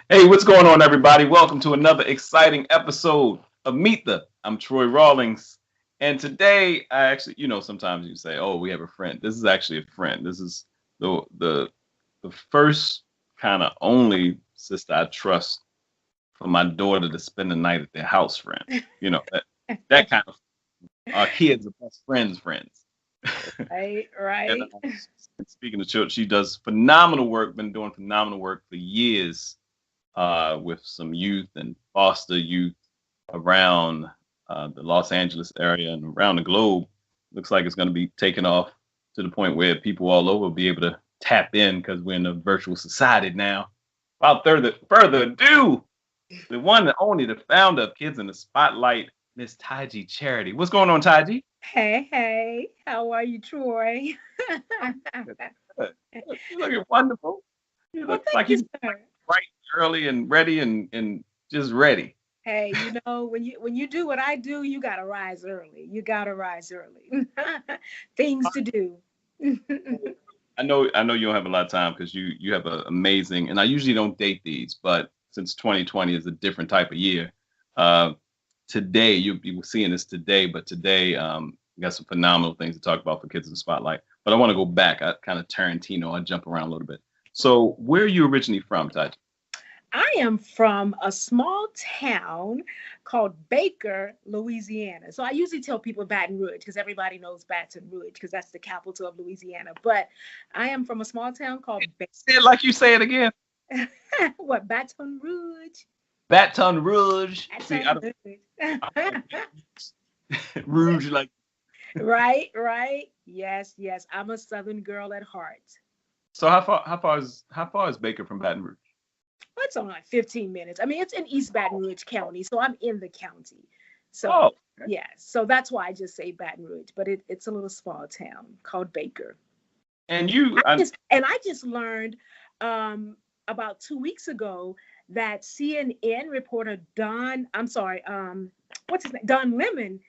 Hey, what's going on, everybody? Welcome to another exciting episode of Meet the. I'm Troy Rawlings, and today I actually, sometimes you say, "Oh, we have a friend." This is actually a friend. This is the first kind of only sister I trust for my daughter to spend the night at their house. Friend, that kind of our kids are best friends. Right, And right. speaking of children, she does phenomenal work. Been doing phenomenal work for years with some youth and foster youth around the Los Angeles area and around the globe. Looks like it's going to be taking off to the point where people all over will be able to tap in because we're in a virtual society now. Without further ado, the one and only, the founder of Kids in the Spotlight, Miss Tige Charity. What's going on, Tige? Hey, hey, how are you, Troy? Good. Good. You looking wonderful. You Well, look thank like you, you sir. bright, early, and ready, and just ready. Hey, when you do what I do, you gotta rise early. You gotta rise early. Things to do. I know you don't have a lot of time because you have an amazing, and I usually don't date these, but since 2020 is a different type of year, uh, today you were seeing this today, but today we got some phenomenal things to talk about for Kids in the Spotlight. But I want to go back. I kind of Tarantino. I jump around a little bit. So where are you originally from, Taj? I am from a small town called Baker, Louisiana. So I usually tell people Baton Rouge because everybody knows Baton Rouge because that's the capital of Louisiana. But I am from a small town called Say it like you say it again. what, Baton Rouge? Baton Rouge. See, Baton I Rouge. don't Rouge like. Right, right. Yes, yes. I'm a Southern girl at heart. So how far is Baker from Baton Rouge? Well, it's only like 15 minutes. I mean, it's in East Baton Rouge County, so I'm in the county. So, Oh, okay. yeah. So that's why I just say Baton Rouge, but it's a little small town called Baker. And you, I just learned about 2 weeks ago that CNN reporter I'm sorry, what's his name? Don Lemon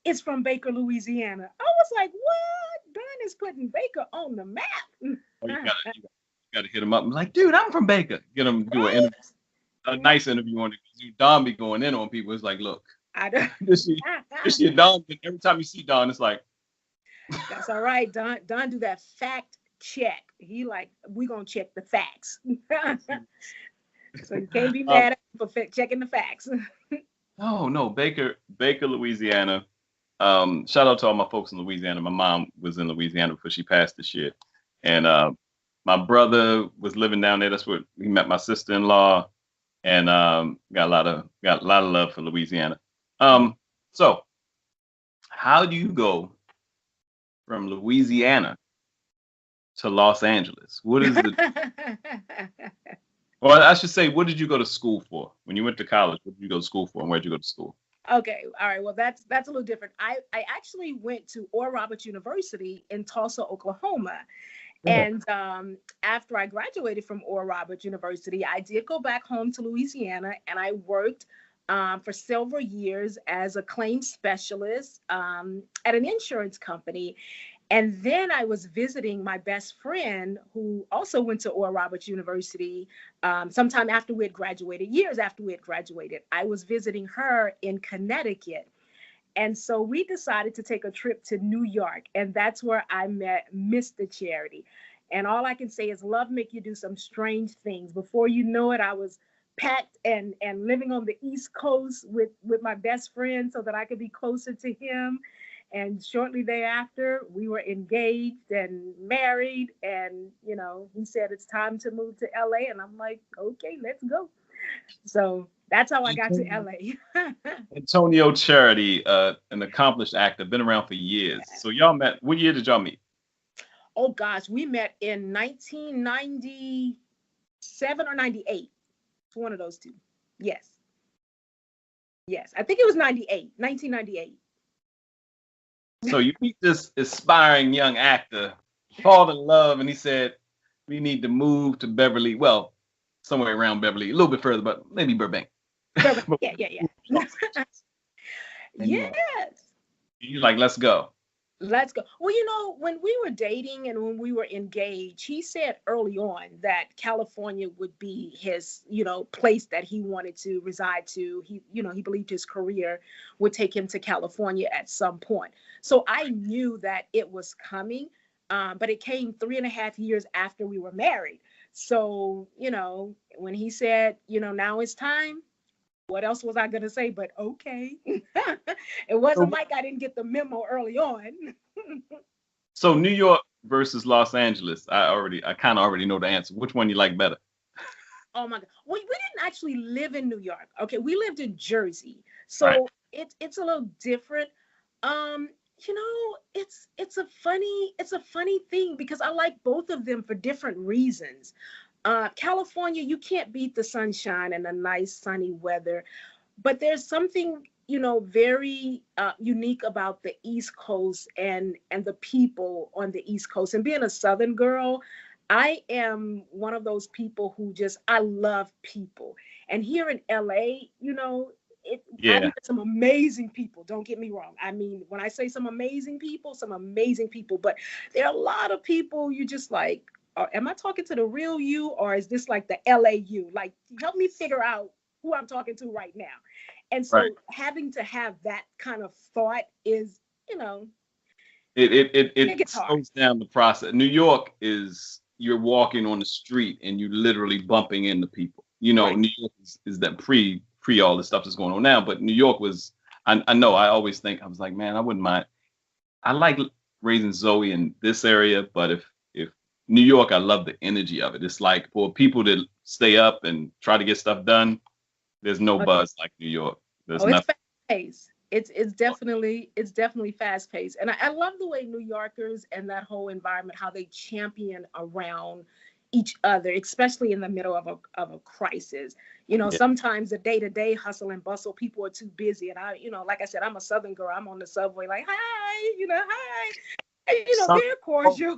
is from Baker, Louisiana. I was like, what? Don is putting Baker on the map. oh, you gotta hit him up. I'm like, dude, I'm from Baker. Get him do an interview, Right? a nice interview on it. You Don be going in on people. It's like, look, I don't. this year Don. Every time you see Don, it's like, That's all right. Don do that fact check. He like, we gonna check the facts. So you can't be um, mad at him for checking the facts. no, Baker, Louisiana. Shout out to all my folks in Louisiana. My mom was in Louisiana before she passed this year, and my brother was living down there. That's where he met my sister-in-law, and got a lot of love for Louisiana. So how do you go from Louisiana to Los Angeles? What is the, or I should say, what did you go to school for? When you went to college, what did you go to school for, and where did you go to school? Okay, all right. Well, that's a little different. I actually went to Oral Roberts University in Tulsa, Oklahoma. Yeah. And after I graduated from Oral Roberts University, I did go back home to Louisiana and I worked for several years as a claims specialist at an insurance company. And then I was visiting my best friend who also went to Oral Roberts University sometime after we had graduated, years after we had graduated. I was visiting her in Connecticut. And so we decided to take a trip to New York, and that's where I met Mr. Charity. And all I can say is love make you do some strange things. Before you know it, I was packed and living on the East Coast with my best friend so that I could be closer to him. And shortly thereafter, we were engaged and married. And, he said it's time to move to LA. And I'm like, okay, let's go. So that's how I got to Antonio LA. Antonio Charity, an accomplished actor, been around for years. So y'all met. What year did y'all meet? Oh gosh, we met in 1997 or 98. It's one of those two. Yes. Yes. I think it was 98, 1998. So you meet this aspiring young actor, fall in love, and he said, "We need to move to Beverly. Well, somewhere around Beverly, a little bit further, but maybe Burbank." Burbank. But Yeah, yeah, move to yeah. Los Angeles. And Yes. you're like, "Let's go." Let's go. Well, when we were dating and when we were engaged, he said early on that California would be his, place that he wanted to reside to. He believed his career would take him to California at some point. So I knew that it was coming, but it came 3.5 years after we were married. So, when he said, now it's time, what else was I going to say? But okay. It wasn't So, like I didn't get the memo early on. so New York versus Los Angeles. I kind of already know the answer. Which one you like better? Oh my God. We didn't actually live in New York. Okay. We lived in Jersey. Right. So it's a little different. Um, it's a funny thing because I like both of them for different reasons. California, you can't beat the sunshine and the nice sunny weather. But there's something very unique about the East Coast and the people on the East Coast. And being a Southern girl, I am one of those people who just I love people. And here in LA, I've Yeah. met some amazing people. Don't get me wrong. I mean, when I say some amazing people, some amazing people. But there are a lot of people you just like. Am I talking to the real you, or is this like the LA you? Like, help me figure out who I'm talking to right now. And Right. so having to have that kind of thought is, it It gets hard. slows down the process. New York is you're walking on the street and you literally bumping into people. Right. New York is that pre all the stuff that's going on now, but New York was. I know. I always think I was like, man, I wouldn't mind. I like raising Zoe in this area, but if New York, I love the energy of it. It's like for people to stay up and try to get stuff done. There's no Oh, buzz like New York. There's oh, it's nothing. fast paced. It's definitely fast paced. And I love the way New Yorkers and that whole environment, how they champion around each other, especially in the middle of a crisis. Yeah. Sometimes the day-to-day hustle and bustle, people are too busy. And like I said, I'm a Southern girl. I'm on the subway like, hi, hi. And, Some, very cordial.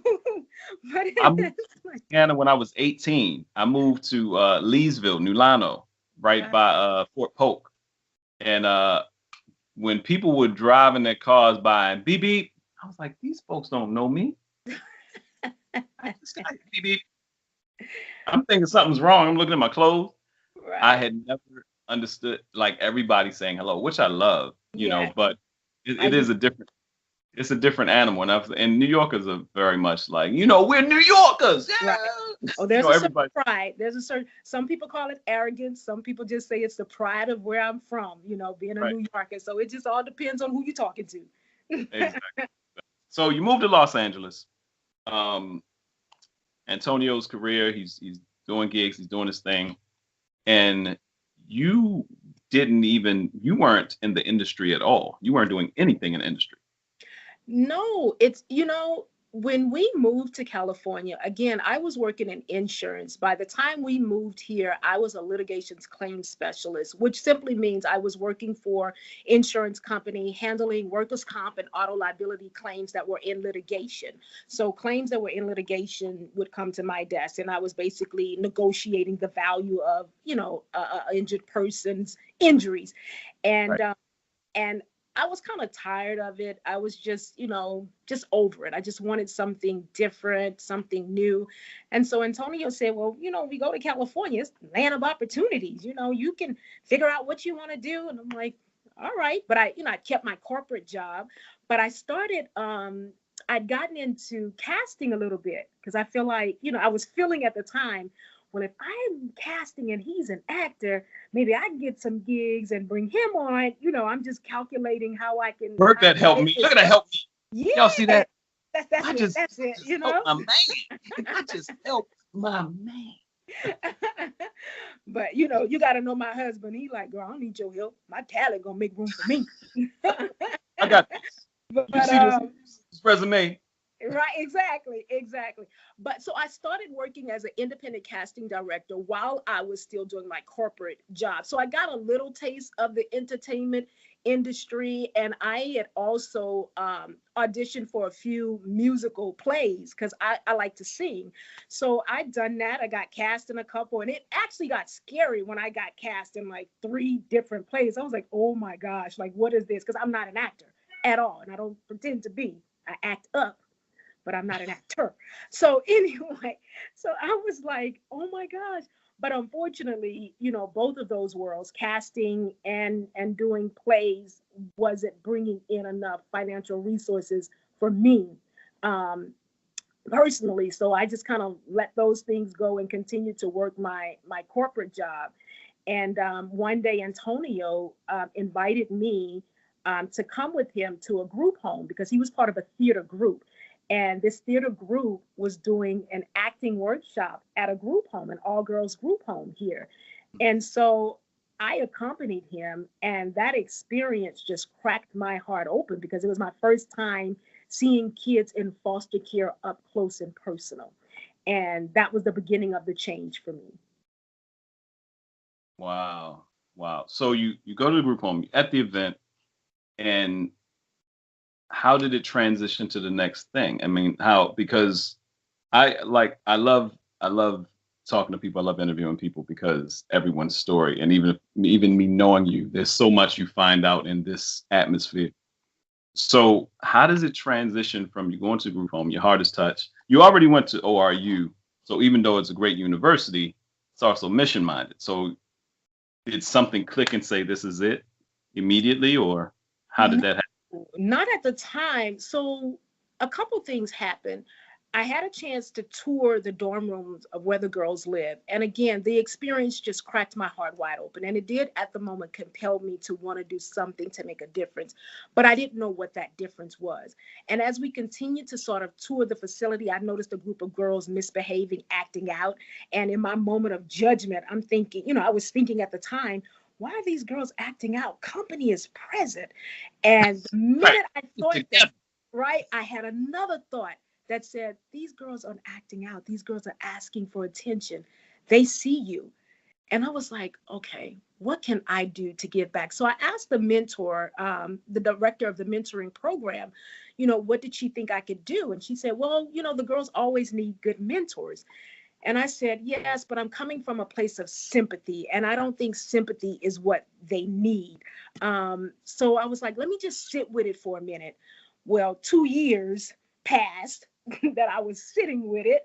But I moved it's like, to Indiana when I was 18. I moved to Leesville, Nulano, right by Fort Polk. And when people were driving their cars by and beep beep, I was like, these folks don't know me. Beep beep. I'm thinking something's wrong. I'm looking at my clothes. I right. had never understood like everybody saying hello, which I love, Yeah. but I it used is a different it's a different animal. And New Yorkers are very much like, we're New Yorkers. right. Yeah. Oh, there's a certain Everybody. pride. Some people call it arrogance. Some people just say it's the pride of where I'm from, being a Right. New Yorker. So it just all depends on who you're talking to. Exactly. So you moved to Los Angeles. Um, Antonio's career, he's doing gigs, he's doing his thing. And you you weren't in the industry at all. You weren't doing anything in the industry. No, when we moved to California, again, I was working in insurance. By the time we moved here, I was a litigations claims specialist, which simply means I was working for insurance company handling workers' comp and auto liability claims that were in litigation. So claims that were in litigation would come to my desk, and I was basically negotiating the value of, injured person's injuries. And Right. and I was kind of tired of it. I was just over it. I just wanted something different, something new. And so Antonio said, well, we go to California, it's land of opportunities. You can figure out what you want to do. And I'm like, all right. But I kept my corporate job, but I started, I'd gotten into casting a little bit because I feel like, I was feeling at the time, well, if I'm casting and he's an actor, maybe I can get some gigs and bring him on. I'm just calculating how I can Work that helped make me. this Look at that work. help me. Y'all see Yeah, that? that's I it. just, That's it. helped my man. I just helped my man. But you got to know my husband. He like, girl, I don't need your help. My talent gonna make room for me. I got this. But You see this resume? right, exactly. But so I started working as an independent casting director while I was still doing my corporate job. So I got a little taste of the entertainment industry, and I had also auditioned for a few musical plays because I like to sing. So I'd done that. I got cast in a couple, and it actually got scary when I got cast in like 3 different plays. I was like, oh my gosh, like what is this? Because I'm not an actor at all, and I don't pretend to be. I act up, but I'm not an actor. So anyway, so I was like, oh my gosh. But unfortunately, both of those worlds, casting and doing plays, wasn't bringing in enough financial resources for me um, personally. So I just kind of let those things go and continue to work my corporate job. And one day, Antonio invited me to come with him to a group home because he was part of a theater group. And this theater group was doing an acting workshop at a group home, an all girls group home here. And so I accompanied him, and that experience just cracked my heart open because it was my first time seeing kids in foster care up close and personal. And that was the beginning of the change for me. Wow. Wow. So you go to the group home at the event, and how did it transition to the next thing? I mean, how, because I love talking to people. I love interviewing people because everyone's story, and even me knowing you, there's so much you find out in this atmosphere. So how does it transition from you going to the group home, your heart is touched. You already went to ORU, so even though it's a great university, it's also mission minded. So did something click and say this is it immediately, or how did that happen? Not at the time. So a couple things happened. I had a chance to tour the dorm rooms of where the girls live. And again, the experience just cracked my heart wide open. And it did at the moment compel me to want to do something to make a difference. But I didn't know what that difference was. And as we continued to sort of tour the facility, I noticed a group of girls misbehaving, acting out. And in my moment of judgment, I'm thinking, I was thinking at the time, why are these girls acting out? Company is present. And the Right. minute I thought Together. that, right, I had another thought that said, these girls aren't acting out. These girls are asking for attention. They see you. And I was like, okay, what can I do to give back? So I asked the mentor, the director of the mentoring program, what did she think I could do? And she said, well, the girls always need good mentors. And I said, yes, but I'm coming from a place of sympathy. And I don't think sympathy is what they need. So I was like, let me just sit with it for a minute. Well, 2 years passed that I was sitting with it.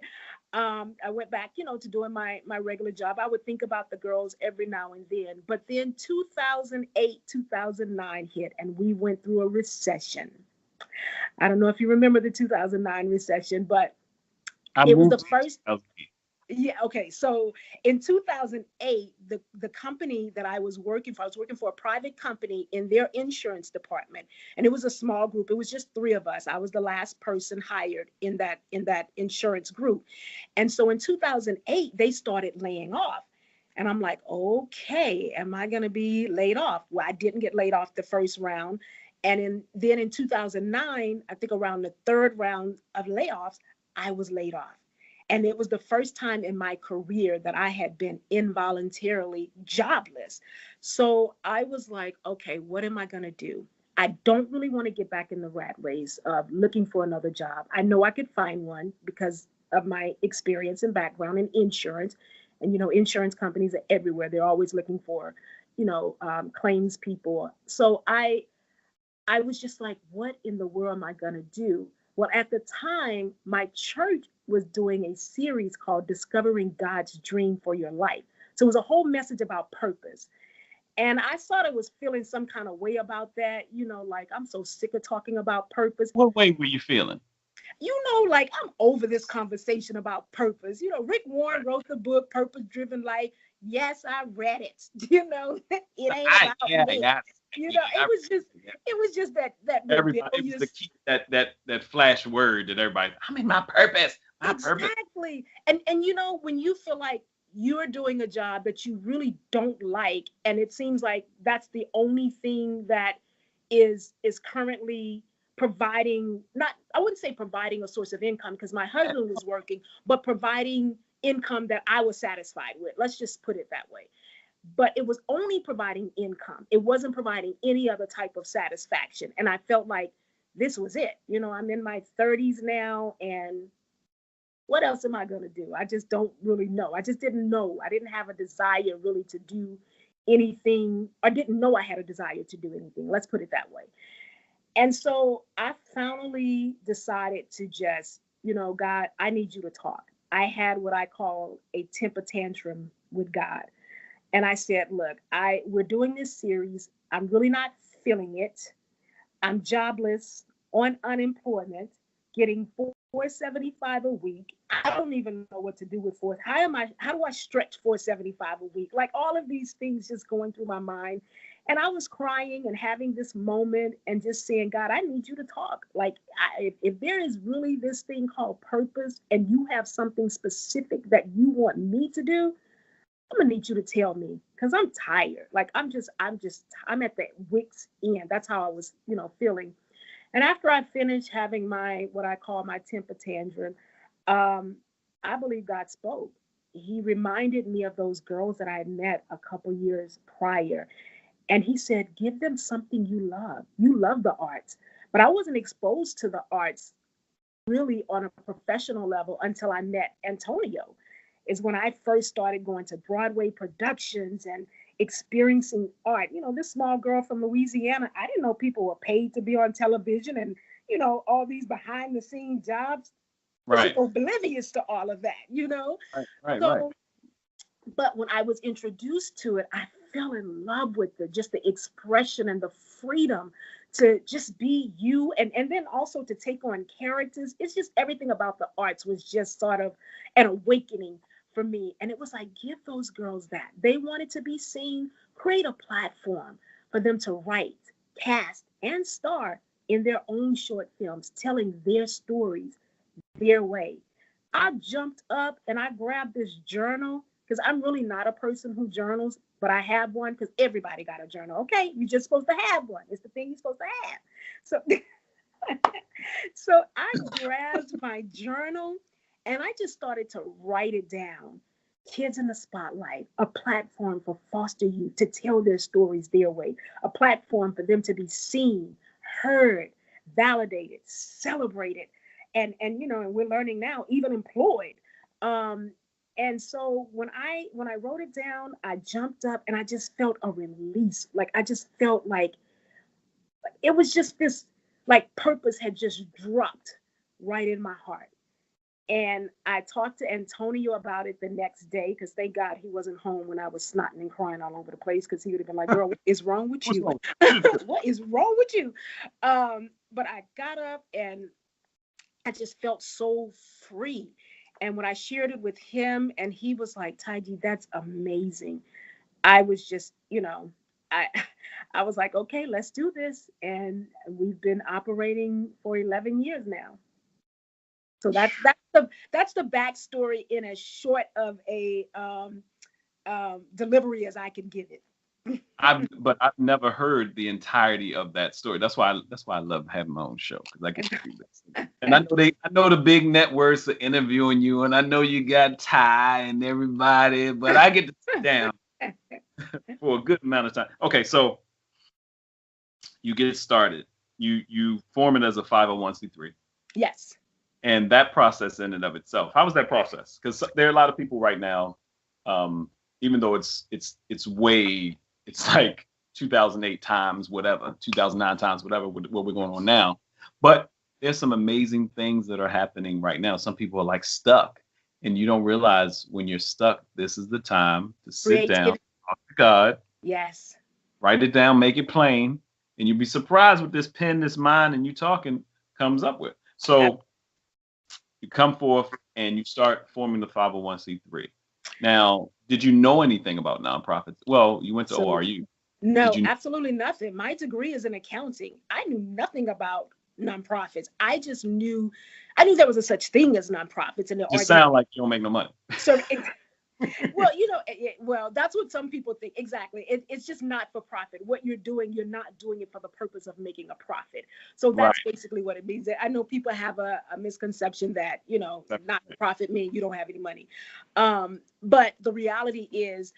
I went back, to doing my regular job. I would think about the girls every now and then. But then 2008, 2009 hit, and we went through a recession. I don't know if you remember the 2009 recession, but I it was moved the to first. 2008. Yeah, okay. So in 2008, the company that I was working for a private company in their insurance department, and it was a small group. It was just three of us. I was the last person hired in that insurance group. And so in 2008, they started laying off. And I'm like, okay, am I going to be laid off? Well, I didn't get laid off the first round. And then in 2009, I think around the third round of layoffs, I was laid off. And it was the first time in my career that I had been involuntarily jobless. So I was like, okay, what am I going to do? I don't really want to get back in the rat race of looking for another job. I know I could find one because of my experience and background in insurance. And, insurance companies are everywhere. They're always looking for, claims people. So I was just like, what in the world am I going to do? Well, at the time, my church was doing a series called Discovering God's Dream for Your Life. So it was a whole message about purpose. And I sort of was feeling some kind of way about that, like I'm so sick of talking about purpose. What way were you feeling? Like I'm over this conversation about purpose. Rick Warren Right. wrote the book, Purpose Driven Life. Yes, I read it. It ain't I about Yeah, me. yeah. It I, was just yeah. that Everybody, it was the rebellious. key, that flash word that everybody. I'm in my purpose. My purpose. Exactly. And when you feel like you're doing a job that you really don't like, and it seems like that's the only thing that is currently providing, not, I wouldn't say providing a source of income because my husband was working, but providing income that I was satisfied with. Let's just put it that way. But it was only providing income. It wasn't providing any other type of satisfaction. And I felt like this was it. I'm in my 30s now, and what else am I going to do? I just don't really know. I just didn't know. I didn't have a desire really to do anything, or didn't know I had a desire to do anything. Let's put it that way. And so I finally decided to just, God, I need you to talk. I had what I call a temper tantrum with God. And I said, look, we're doing this series. I'm really not feeling it. I'm jobless, on unemployment, getting 475 a week. I don't even know what to do with four. How do I stretch 475 a week? Like all of these things just going through my mind. And I was crying and having this moment and just saying, God, I need you to talk. Like, if there is really this thing called purpose and you have something specific that you want me to do, I'm gonna need you to tell me because I'm tired. Like I'm at the wit's end. That's how I was, feeling. And after I finished having my what I call my temper tantrum, um, I believe God spoke. He reminded me of those girls that I had met a couple years prior. And he said, give them something you love. You love the arts. But I wasn't exposed to the arts really on a professional level until I met Antonio. Is when I first started going to Broadway productions and experiencing art. This small girl from Louisiana, I didn't know people were paid to be on television and, all these behind the scenes jobs. Right. Oblivious to all of that. Right. But when I was introduced to it, I fell in love with just the expression and the freedom to just be you and then also to take on characters. It's just everything about the arts was just sort of an awakening for me. And it was like, give those girls that. They wanted to be seen, create a platform for them to write, cast, and star in their own short films, telling their stories their way. I jumped up and I grabbed this journal because I'm really not a person who journals, but I have one because everybody got a journal. Okay, you're just supposed to have one. It's the thing you're supposed to have. So, so I grabbed my journal and I just started to write it down. Kids in the Spotlight, a platform for foster youth to tell their stories their way, a platform for them to be seen, heard, validated, celebrated, and we're learning now, even employed. And so when I wrote it down, I jumped up and I just felt a release. Like I just felt like it was just this like purpose had just dropped right in my heart. And I talked to Antonio about it the next day because thank God he wasn't home when I was snotting and crying all over the place because he would have been like, girl, what is wrong with you? What is wrong with you? But I got up and I just felt so free. And when I shared it with him and he was like, Tige, that's amazing. I was just, I I was like, okay, let's do this. And we've been operating for 11 years now. So that's the backstory in as short of a delivery as I can give it. But I've never heard the entirety of that story. That's why I love having my own show because I get to do this. And I know the big networks are interviewing you, and I know you got Ty and everybody, but I get to sit down for a good amount of time. Okay, so you get started. You form it as a 501c3. Yes. And that process in and of itself. How was that process? Because there are a lot of people right now, even though it's like 2008 times whatever, 2009 times whatever, what we're going on now. But there's some amazing things that are happening right now. Some people are like stuck, and you don't realize when you're stuck, this is the time to sit down, talk to God. Yes. Write it down, make it plain, and you'll be surprised what this pen, this mind, and you talking comes up with. So you come forth and you start forming the 501c3. Now, did you know anything about nonprofits? Well, you went to ORU. No, absolutely nothing. My degree is in accounting. I knew nothing about nonprofits. I knew there was a such thing as nonprofits. And you sound like you don't make no money. So, well, that's what some people think. Exactly. It's just not for profit. What you're doing, you're not doing it for the purpose of making a profit. So that's basically what it means. I know people have a misconception that, not for profit means you don't have any money. But the reality is,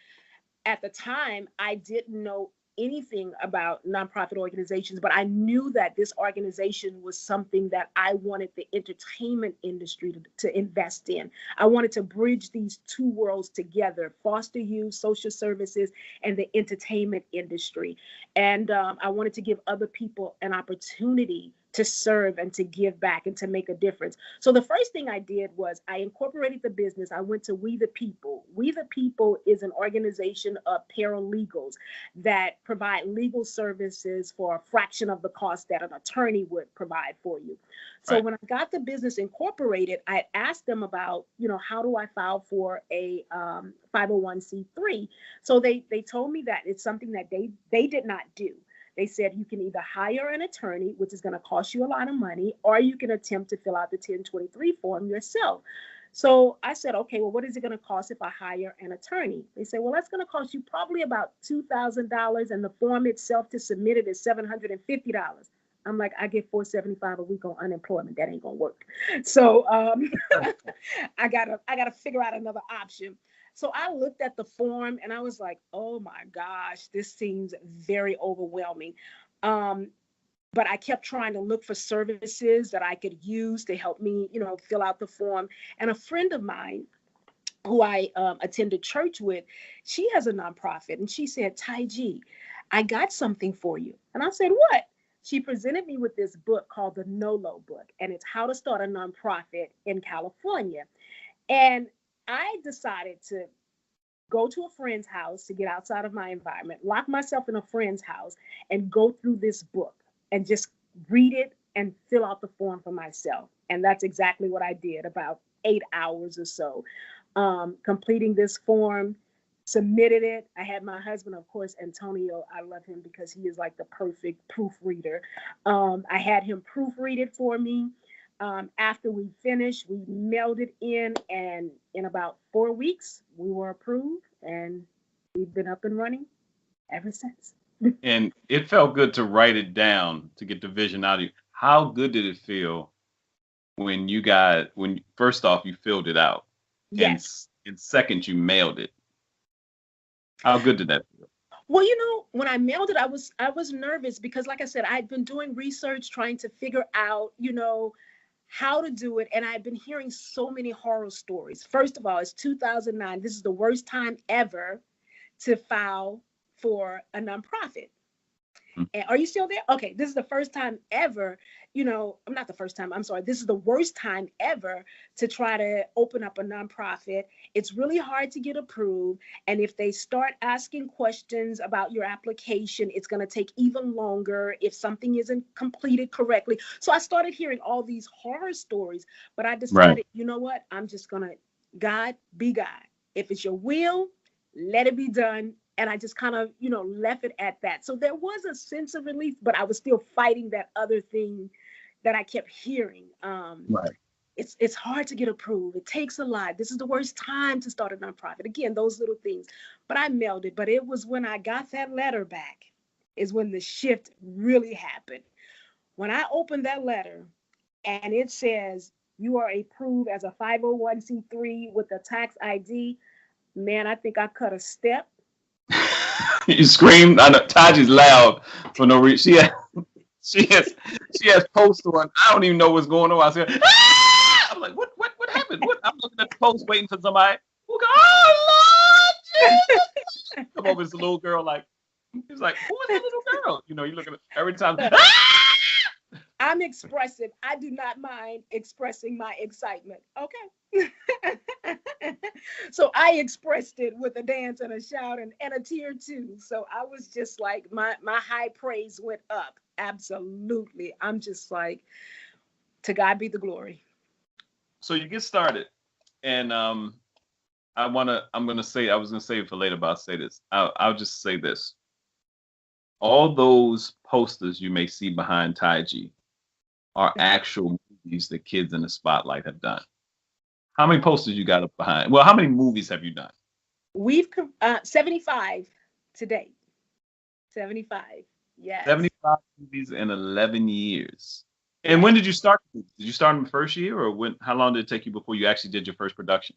at the time, I didn't know anything about nonprofit organizations, but I knew that this organization was something that I wanted the entertainment industry to invest in. I wanted to bridge these two worlds together: foster youth, social services, and the entertainment industry. And I wanted to give other people an opportunity to serve and to give back and to make a difference. So the first thing I did was I incorporated the business. I went to We the People. We the People is an organization of paralegals that provide legal services for a fraction of the cost that an attorney would provide for you. So Right. when I got the business incorporated, I asked them about, how do I file for a 501c3? So they told me that it's something that they did not do. They said you can either hire an attorney, which is going to cost you a lot of money, or you can attempt to fill out the 1023 form yourself. So I said, okay, well, what is it going to cost if I hire an attorney? They said, well, that's going to cost you probably about $2,000, and the form itself to submit it is $750. I'm like, I get $475 a week on unemployment. That ain't gonna work. So I gotta figure out another option. So I looked at the form and I was like, oh my gosh, this seems very overwhelming. But I kept trying to look for services that I could use to help me, fill out the form. And a friend of mine who I attended church with, she has a nonprofit, and she said, Tige, I got something for you. And I said, what? She presented me with this book called the NOLO book, and it's how to start a nonprofit in California. And I decided to go to a friend's house to get outside of my environment, lock myself in a friend's house, and go through this book and just read it and fill out the form for myself. And that's exactly what I did, about 8 hours or so, completing this form, submitted it. I had my husband, of course, Antonio. I love him because he is like the perfect proofreader. I had him proofread it for me. After we finished, we mailed it in, and in about 4 weeks, we were approved, and we've been up and running ever since. And it felt good to write it down to get the vision out of you. How good did it feel when first off you filled it out, Yes. and second you mailed it? How good did that feel? Well, when I mailed it, I was nervous because, like I said, I'd been doing research trying to figure out, how to do it. And I've been hearing so many horror stories. First of all, it's 2009. This is the worst time ever to file for a nonprofit. And are you still there? Okay, this is the first time ever, I'm not the first time, I'm sorry. This is the worst time ever to try to open up a nonprofit. It's really hard to get approved. And if they start asking questions about your application, it's going to take even longer if something isn't completed correctly. So I started hearing all these horror stories, but I decided, Right. you know what? I'm just going to, God, be God. If it's your will, let it be done. And I just kind of, left it at that. So there was a sense of relief, but I was still fighting that other thing that I kept hearing. Right. It's hard to get approved. It takes a lot. This is the worst time to start a nonprofit. Again, those little things. But I mailed it. But it was when I got that letter back is when the shift really happened. When I opened that letter and it says you are approved as a 501c3 with a tax ID, man, I think I cut a step. You screamed. I know Taji's loud for no reason. She has posts on. I don't even know what's going on. I said, ah! I'm like, what happened? What? I'm looking at the post, waiting for somebody. Who go, oh Lord, Jesus! Come over, this little girl, like, he's like, who is that little girl? You look at it every time. Ah! I'm expressive. I do not mind expressing my excitement. Okay. So I expressed it with a dance and a shout and a tear too. So I was just like, my high praise went up. Absolutely. I'm just like, to God be the glory. So you get started, and I was gonna say it for later, but I'll say this. I'll just say this. All those posters you may see behind Tige are actual movies that kids in the spotlight have done. How many posters you got up behind? Well, how many movies have you done? We've 75 to date. 75. Yes. 75 movies in 11 years. And when did you start? Did you start in the first year, or how long did it take you before you actually did your first production?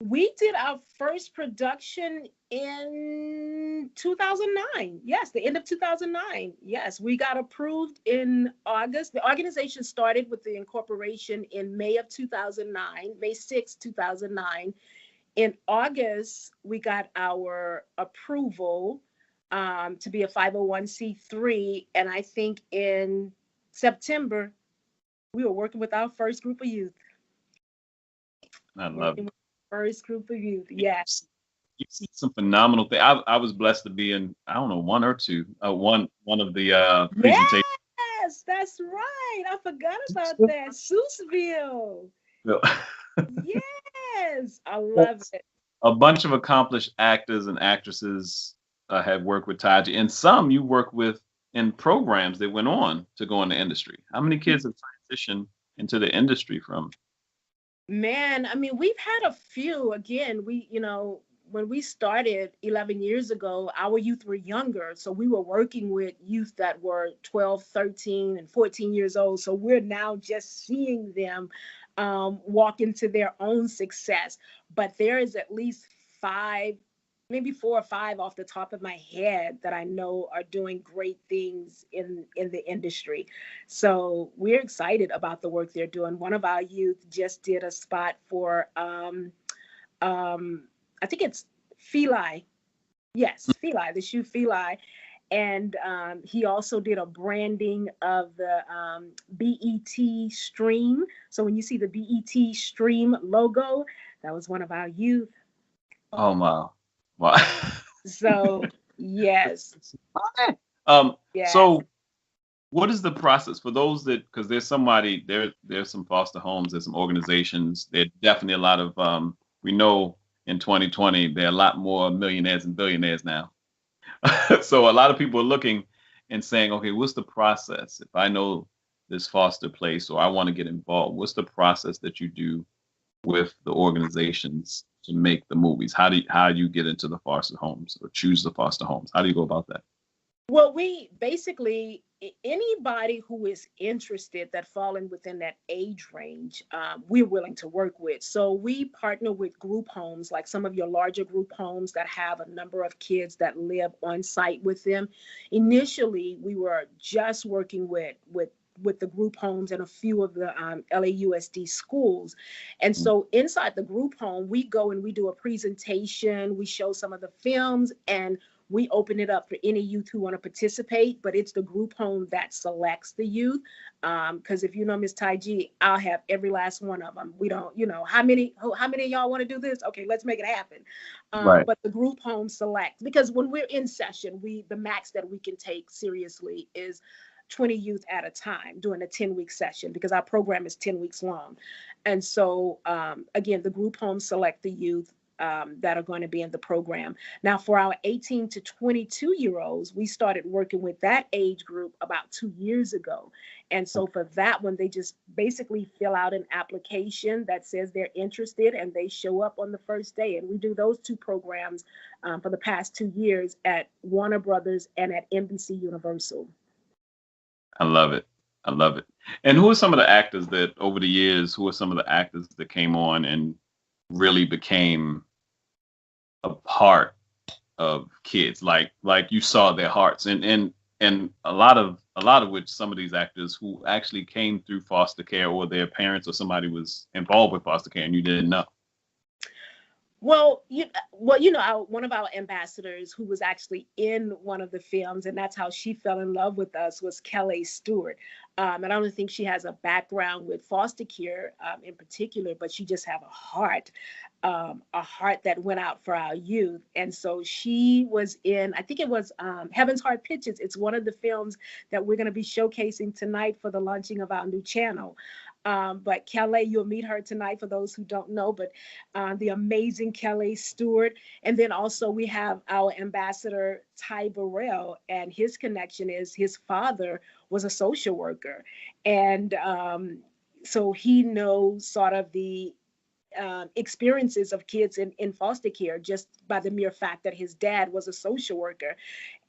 We did our first production in 2009. Yes, the end of 2009. Yes, we got approved in August. The organization started with the incorporation in May of 2009, May 6, 2009. In August, we got our approval to be a 501c3. And I think in September, we were working with our first group of youth. I love Working it. with our first group of youth. Yes. You see some phenomenal things. I was blessed to be in, I don't know, one or two, one of the presentations. Yes, that's right. I forgot about that. Seussville. Yes, I love it. A bunch of accomplished actors and actresses have worked with Tige, and some you work with in programs that went on to go in the industry. How many kids have transitioned into the industry from? Man, I mean, we've had a few. Again, when we started 11 years ago, our youth were younger. So we were working with youth that were 12, 13, and 14 years old. So we're now just seeing them walk into their own success. But there is at least five, maybe four or five off the top of my head that I know are doing great things in the industry. So we're excited about the work they're doing. One of our youth just did a spot for I think it's Feli. Yes, Feli, the shoe Feli. And he also did a branding of the BET stream. So when you see the BET stream logo, that was one of our youth. Oh wow, wow. So yes, yes. So what is the process for those that, because there's some foster homes, there's some organizations, there's definitely a lot of we know in 2020 there are a lot more millionaires and billionaires now. So a lot of people are looking and saying, okay, what's the process? If I know this foster place or I want to get involved, what's the process that you do with the organizations to make the movies? How do you get into the foster homes or choose the foster homes? How do you go about that? Well, we basically anybody who is interested that falling within that age range, we're willing to work with. So we partner with group homes, like some of your larger group homes that have a number of kids that live on site with them. Initially, we were just working with the group homes and a few of the LAUSD schools. And so inside the group home, we go and we do a presentation, we show some of the films, and we open it up for any youth who want to participate, but it's the group home that selects the youth. Because if you know Miss Tige, I'll have every last one of them. We don't, how many of y'all want to do this? Okay, let's make it happen. Right. But the group home selects, because when we're in session, the max that we can take seriously is 20 youth at a time during a 10-week session, because our program is 10 weeks long. And so, again, the group homes select the youth that are going to be in the program. Now, for our 18 to 22-year-olds, we started working with that age group about 2 years ago. And so for that one, they just basically fill out an application that says they're interested, and they show up on the first day. And we do those two programs for the past 2 years at Warner Brothers and at NBC Universal. I love it. I love it. And who are some of the actors that over the years, who are some of the actors that came on and really became a part of kids, like you saw their hearts, and a lot of which some of these actors who actually came through foster care, or their parents or somebody was involved with foster care and you didn't know? Well, one of our ambassadors who was actually in one of the films, and that's how she fell in love with us, was Kelly Stewart. And I don't think she has a background with foster care in particular, but she just have a heart that went out for our youth. And so she was in, I think it was Heaven's Heart Pictures. It's one of the films that we're going to be showcasing tonight for the launching of our new channel. But Kelly, you'll meet her tonight for those who don't know, but the amazing Kelly Stewart. And then also we have our ambassador, Ty Burrell, and his connection is his father was a social worker. And so he knows sort of the experiences of kids in foster care just by the mere fact that his dad was a social worker.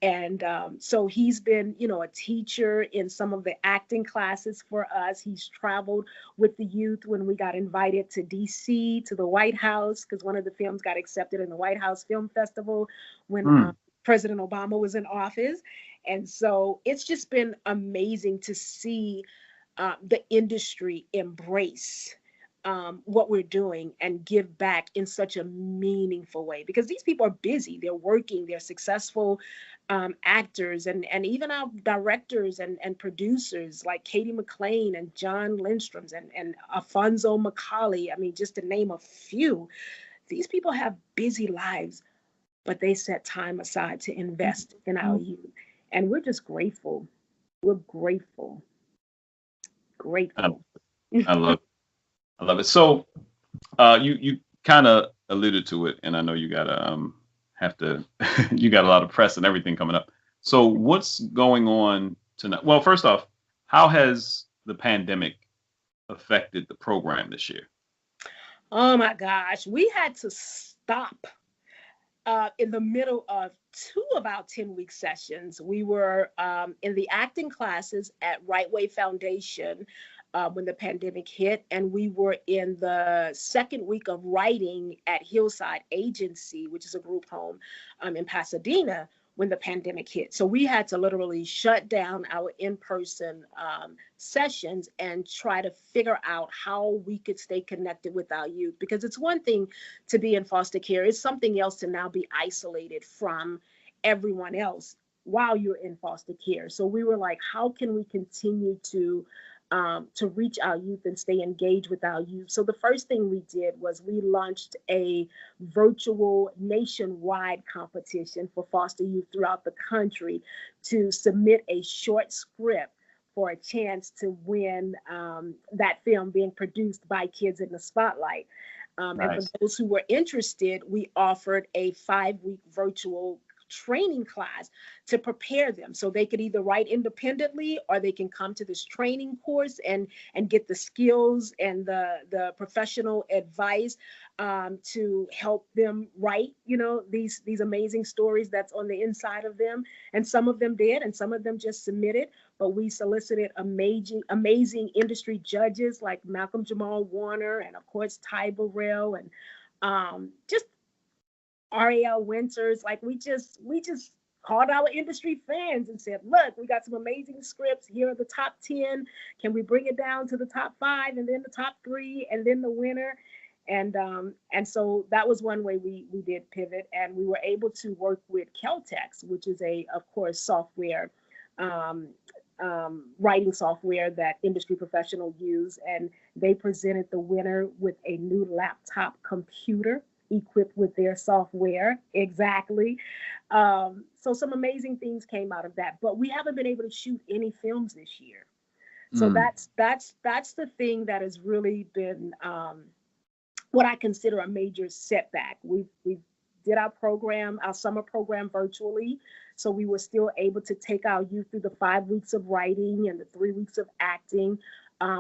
And so he's been, a teacher in some of the acting classes for us. He's traveled with the youth when we got invited to DC, to the White House, because one of the films got accepted in the White House Film Festival when President Obama was in office. And so it's just been amazing to see the industry embrace what we're doing and give back in such a meaningful way, because these people are busy, they're working, they're successful actors, and even our directors and producers like Katie McLean and John Lindstrom's and Alfonso Macaulay. I mean, just to name a few. These people have busy lives, but they set time aside to invest in our youth. And we're just grateful. We're grateful. Grateful. I love it. So you kind of alluded to it, and I know you gotta you got a lot of press and everything coming up. So what's going on tonight? Well, first off, how has the pandemic affected the program this year? Oh my gosh, we had to stop in the middle of two about 10-week sessions. We were in the acting classes at Right Way Foundation when the pandemic hit, and we were in the second week of writing at Hillside Agency, which is a group home in Pasadena, when the pandemic hit. So we had to literally shut down our in-person sessions and try to figure out how we could stay connected with our youth, because it's one thing to be in foster care, it's something else to now be isolated from everyone else while you're in foster care. So we were like, how can we continue to reach our youth and stay engaged with our youth? So the first thing we did was we launched a virtual nationwide competition for foster youth throughout the country to submit a short script for a chance to win that film being produced by Kids in the Spotlight. Nice. And for those who were interested, we offered a 5-week virtual training class to prepare them, so they could either write independently or they can come to this training course and get the skills and the professional advice to help them write these amazing stories that's on the inside of them. And some of them did, and some of them just submitted, but we solicited amazing industry judges like Malcolm Jamal Warner and of course Ty Burrell and just Ariel Winters. Like we just called our industry fans and said, look, we got some amazing scripts. Here are the top 10. Can we bring it down to the top 5 and then the top 3 and then the winner? And so that was one way we did pivot, and we were able to work with Keltex, which is of course software, writing software that industry professionals use, and they presented the winner with a new laptop computer equipped with their software. Exactly. So some amazing things came out of that, but we haven't been able to shoot any films this year. So that's the thing that has really been what I consider a major setback. We did our summer program virtually, so we were still able to take our youth through the 5 weeks of writing and the 3 weeks of acting.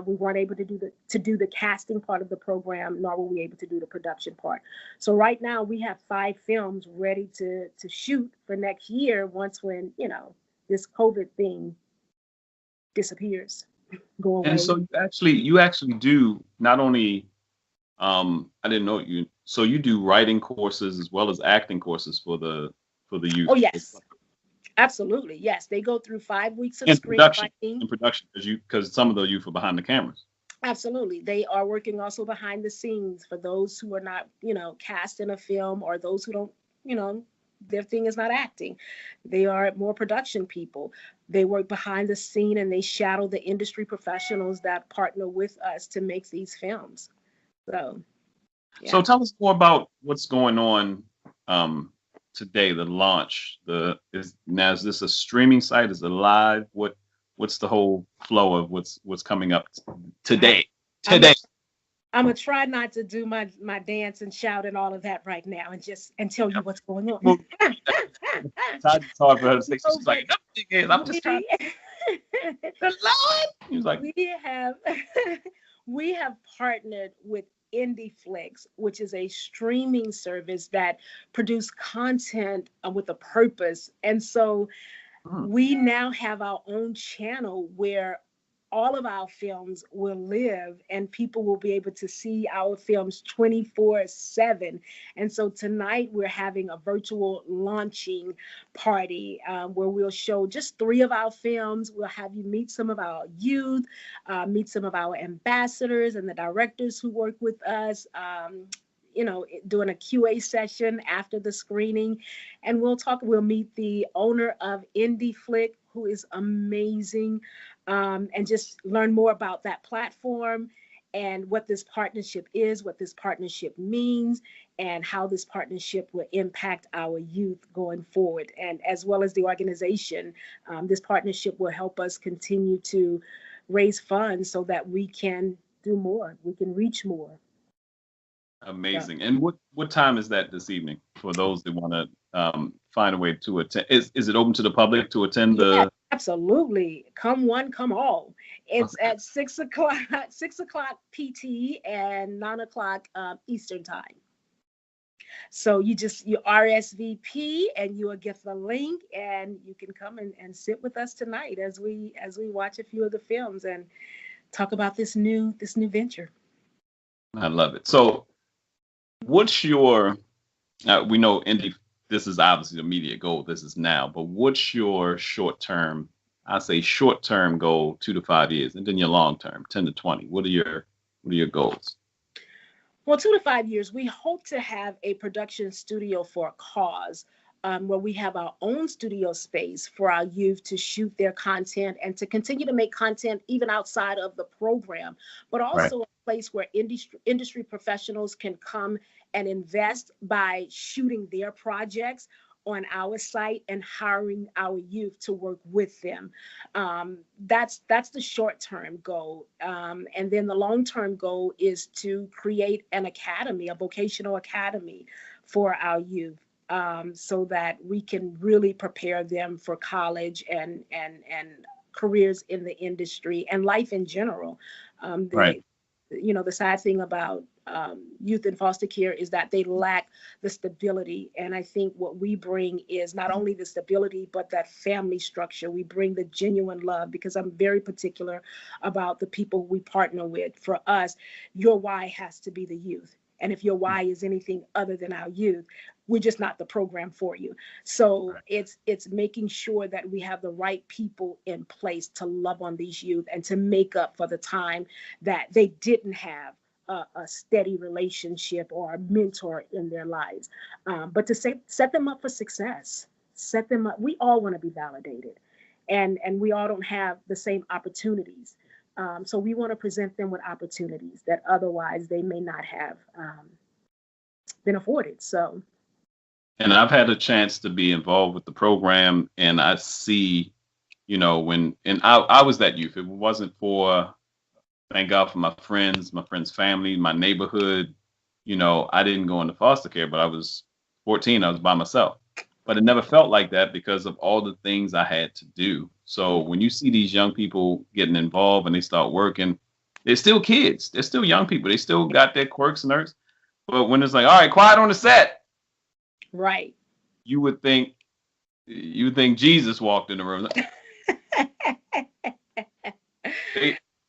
We weren't able to do the casting part of the program, nor were we able to do the production part. So right now we have 5 films ready to shoot for next year once when this COVID thing disappears, go away. And so you actually do not only I didn't know you. So you do writing courses as well as acting courses for the youth. Oh yes. Absolutely, yes. They go through 5 weeks of screenwriting. In production, because some of the youth are behind the cameras. Absolutely, they are working also behind the scenes for those who are not, cast in a film, or those who don't, their thing is not acting. They are more production people. They work behind the scene and they shadow the industry professionals that partner with us to make these films. So, yeah. So tell us more about what's going on today, the launch. Is this a streaming site? Is it live? What's the whole flow of what's coming up today? I'm gonna try not to do my dance and shout and all of that right now, and tell you what's going on. Well, it's hard for her to say. She's like, I'm just trying. The Lord. He was like, we have partnered with IndieFlix, which is a streaming service that produce content with a purpose. And so Mm. we now have our own channel where all of our films will live and people will be able to see our films 24/7. And so tonight we're having a virtual launching party where we'll show just 3 of our films. We'll have you meet some of our youth, meet some of our ambassadors and the directors who work with us. Doing a QA session after the screening. And we'll meet the owner of IndieFlick, who is amazing, and just learn more about that platform and what this partnership is, what this partnership means, and how this partnership will impact our youth going forward. And as well as the organization, this partnership will help us continue to raise funds so that we can do more, we can reach more. Amazing. And what time is that this evening for those that want to find a way to attend? Is it open to the public to attend Yeah, absolutely. Come one, come all. It's Okay. at 6 o'clock, 6 o'clock PT and 9 o'clock Eastern time. So you RSVP and you will get the link and you can come and sit with us tonight as we watch a few of the films and talk about this new venture. I love it. So what's your we know this is obviously the immediate goal, this is now, but what's your short-term goal, 2 to 5 years, and then your long-term 10 to 20? What are your goals? Well, 2 to 5 years, we hope to have a production studio for a cause, where we have our own studio space for our youth to shoot their content and to continue to make content even outside of the program, but also a place where industry professionals can come and invest by shooting their projects on our site and hiring our youth to work with them. That's the short-term goal. And then the long-term goal is to create an academy, a vocational academy for our youth, so that we can really prepare them for college and careers in the industry and life in general. The sad thing about youth in foster care is that they lack the stability. And I think what we bring is not only the stability, but that family structure. We bring the genuine love, because I'm very particular about the people we partner with. For us, your why has to be the youth. And if your why is anything other than our youth, we're just not the program for you. So it's making sure that we have the right people in place to love on these youth and to make up for the time that they didn't have a steady relationship or a mentor in their lives. But to set them up for success, set them up. We all want to be validated, and we all don't have the same opportunities. So we want to present them with opportunities that otherwise they may not have been afforded. So. And I've had a chance to be involved with the program, and I see, I was that youth. It wasn't for, thank God for my friends' family, my neighborhood. I didn't go into foster care, but I was 14. I was by myself. But it never felt like that because of all the things I had to do. So when you see these young people getting involved and they start working, they're still kids. They're still young people. They still got their quirks and nerves. But when it's like, all right, quiet on the set. Right. You would think Jesus walked in the room.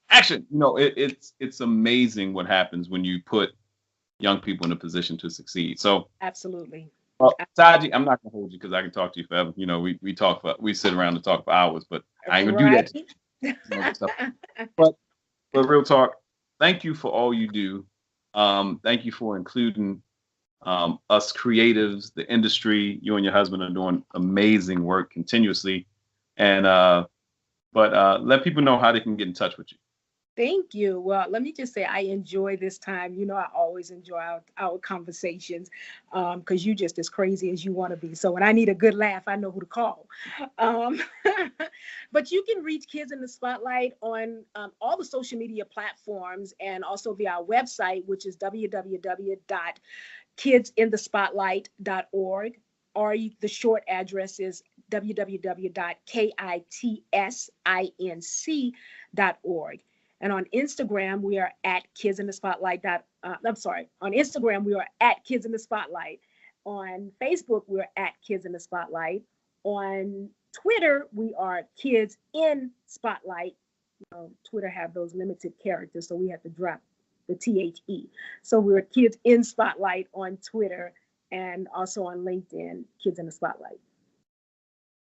Action. It's amazing what happens when you put young people in a position to succeed. So absolutely. Tige, I'm not gonna hold you because I can talk to you forever. We sit around and talk for hours, but I ain't gonna do that. But real talk, thank you for all you do. Thank you for including us creatives, the industry. You and your husband are doing amazing work continuously, and but let people know how they can get in touch with you. Thank you. Well, let me just say I enjoy this time. I always enjoy our conversations, because you're just as crazy as you want to be. So when I need a good laugh, I know who to call. But you can reach Kids in the Spotlight on all the social media platforms and also via our website, which is www.kidsinthespotlight.org, or the short address is www.kitsinc.org. And on Instagram, we are at Kids in the Spotlight. On Instagram, we are at Kids in the Spotlight. On Facebook, we're at Kids in the Spotlight. On Twitter, we are Kids in Spotlight. Twitter have those limited characters, so we have to drop the THE. So we're Kids in Spotlight on Twitter, and also on LinkedIn, Kids in the Spotlight.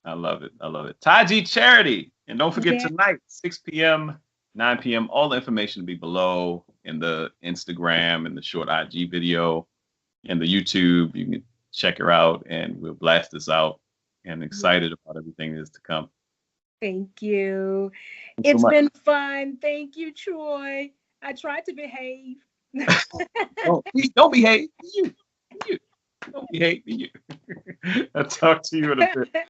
I love it. I love it. Tige Charity. And don't forget Yeah. tonight, 6 p.m., 9 p.m., all the information will be below in the Instagram and the short IG video and the YouTube. You can check her out, and we'll blast this out, and excited about everything that is to come. Thank you. Thanks It's so much. been fun. Thank you, Troy. I tried to behave. Don't behave. You. Don't behave. You. I'll talk to you in a bit.